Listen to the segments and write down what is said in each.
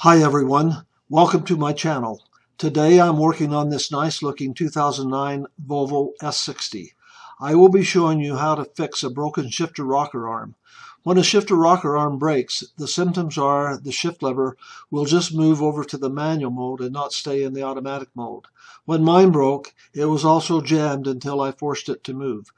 Hi everyone, welcome to my channel. Today I'm working on this nice looking 2009 Volvo S60. I will be showing you how to fix a broken shifter rocker arm. When a shifter rocker arm breaks, the symptoms are the shift lever will just move over to the manual mode and not stay in the automatic mode. When mine broke, it was also jammed until I forced it to move.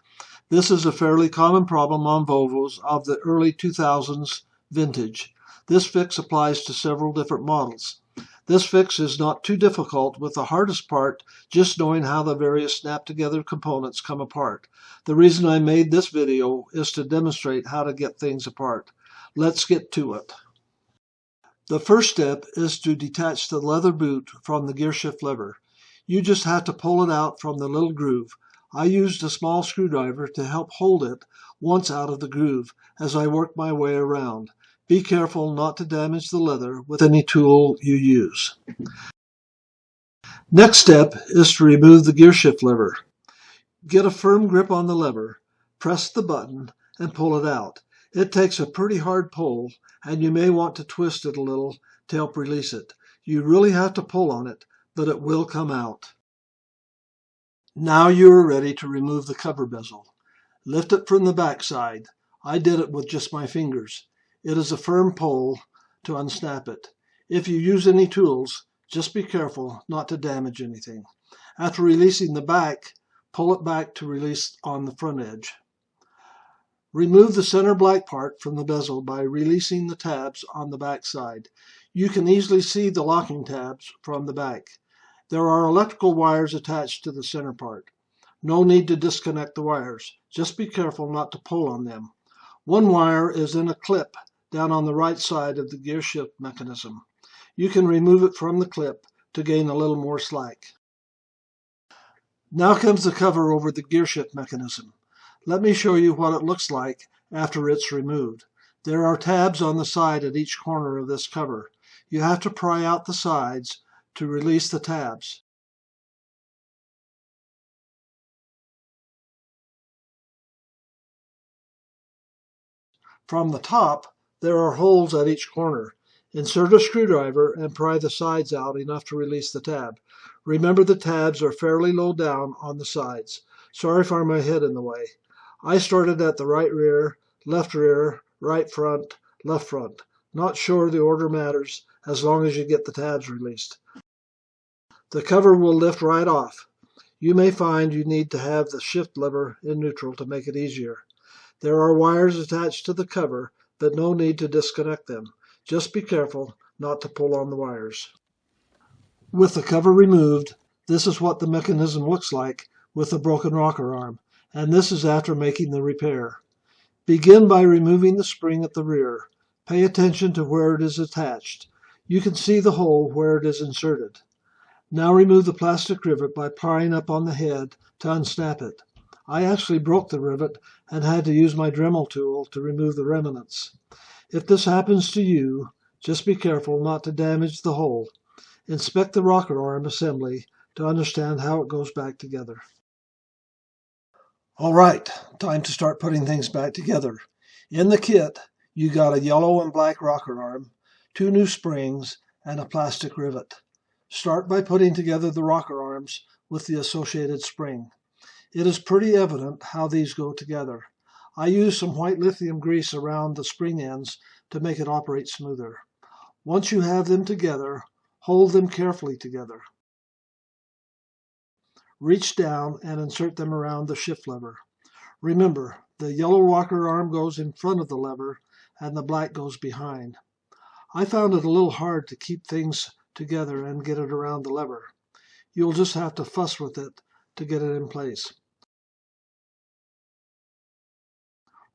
This is a fairly common problem on Volvos of the early 2000s vintage. This fix applies to several different models. This fix is not too difficult, with the hardest part just knowing how the various snap-together components come apart. The reason I made this video is to demonstrate how to get things apart. Let's get to it. The first step is to detach the leather boot from the gear shift lever. You just have to pull it out from the little groove. I used a small screwdriver to help hold it once out of the groove as I worked my way around. Be careful not to damage the leather with any tool you use. Next step is to remove the gear shift lever. Get a firm grip on the lever, press the button, and pull it out. It takes a pretty hard pull, and you may want to twist it a little to help release it. You really have to pull on it, but it will come out. Now you are ready to remove the cover bezel. Lift it from the back side. I did it with just my fingers. It is a firm pull to unsnap it. If you use any tools, just be careful not to damage anything. After releasing the back, pull it back to release on the front edge. Remove the center black part from the bezel by releasing the tabs on the back side. You can easily see the locking tabs from the back. There are electrical wires attached to the center part. No need to disconnect the wires. Just be careful not to pull on them. One wire is in a clip down on the right side of the gear shift mechanism. You can remove it from the clip to gain a little more slack. Now comes the cover over the gear shift mechanism. Let me show you what it looks like after it's removed. There are tabs on the side at each corner of this cover. You have to pry out the sides to release the tabs. From the top, there are holes at each corner. Insert a screwdriver and pry the sides out enough to release the tab. Remember, the tabs are fairly low down on the sides. Sorry for my head in the way. I started at the right rear, left front, left front. Not sure the order matters as long as you get the tabs released. The cover will lift right off. You may find you need to have the shift lever in neutral to make it easier. There are wires attached to the cover, but no need to disconnect them. Just be careful not to pull on the wires. With the cover removed, this is what the mechanism looks like with the broken rocker arm, and this is after making the repair. Begin by removing the spring at the rear. Pay attention to where it is attached. You can see the hole where it is inserted. Now remove the plastic rivet by prying up on the head to unsnap it. I actually broke the rivet and had to use my Dremel tool to remove the remnants. If this happens to you, just be careful not to damage the hole. Inspect the rocker arm assembly to understand how it goes back together. All right, time to start putting things back together. In the kit, you got a yellow and black rocker arm, 2 new springs, and a plastic rivet. Start by putting together the rocker arms with the associated spring. It is pretty evident how these go together. I use some white lithium grease around the spring ends to make it operate smoother. Once you have them together, hold them carefully together. Reach down and insert them around the shift lever. Remember, the yellow rocker arm goes in front of the lever and the black goes behind. I found it a little hard to keep things together and get it around the lever. You'll just have to fuss with it to get it in place.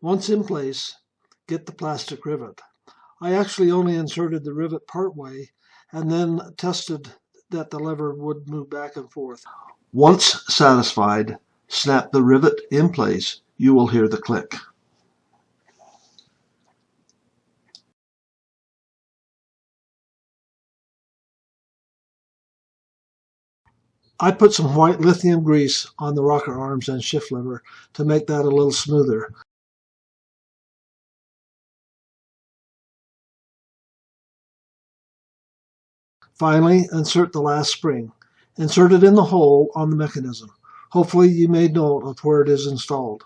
Once in place, get the plastic rivet. I actually only inserted the rivet part way and then tested that the lever would move back and forth. Once satisfied, snap the rivet in place. You will hear the click. I put some white lithium grease on the rocker arms and shift lever to make that a little smoother. Finally, insert the last spring. Insert it in the hole on the mechanism. Hopefully you made note of where it is installed.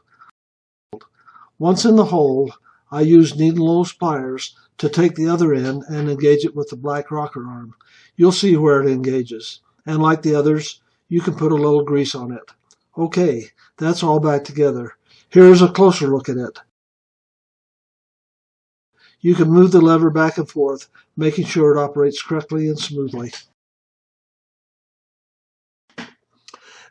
Once in the hole, I use needle nose pliers to take the other end and engage it with the black rocker arm. You'll see where it engages. And like the others, you can put a little grease on it. Okay, that's all back together. Here's a closer look at it. You can move the lever back and forth, making sure it operates correctly and smoothly.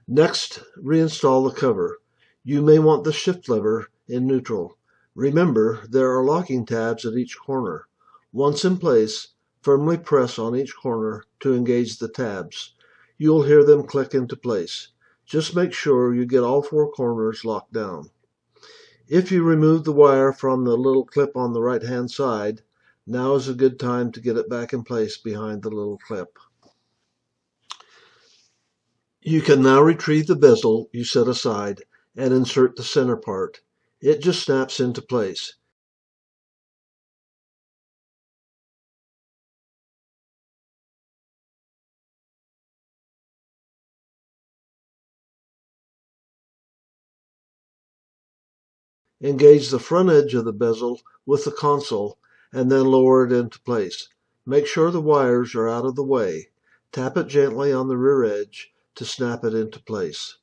Next, reinstall the cover. You may want the shift lever in neutral. Remember, there are locking tabs at each corner. Once in place, firmly press on each corner to engage the tabs. You'll hear them click into place. Just make sure you get all 4 corners locked down. If you remove the wire from the little clip on the right-hand side, now is a good time to get it back in place behind the little clip. You can now retrieve the bezel you set aside and insert the center part. It just snaps into place. Engage the front edge of the bezel with the console and then lower it into place. Make sure the wires are out of the way. Tap it gently on the rear edge to snap it into place.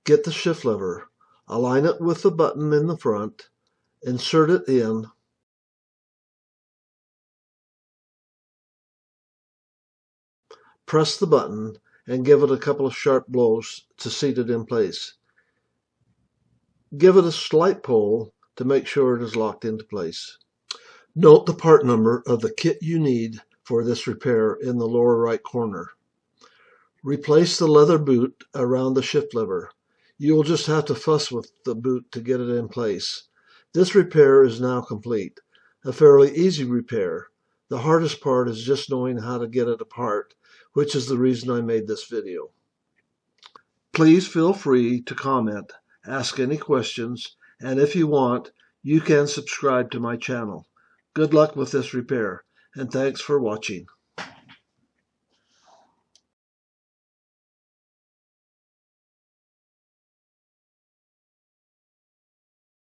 Get the shift lever. Align it with the button in the front. Insert it in. Press the button and give it a couple of sharp blows to seat it in place. Give it a slight pull to make sure it is locked into place. Note the part number of the kit you need for this repair in the lower right corner. Replace the leather boot around the shift lever. You will just have to fuss with the boot to get it in place. This repair is now complete. A fairly easy repair. The hardest part is just knowing how to get it apart, which is the reason I made this video. Please feel free to comment, ask any questions, and if you want, you can subscribe to my channel. Good luck with this repair, and thanks for watching.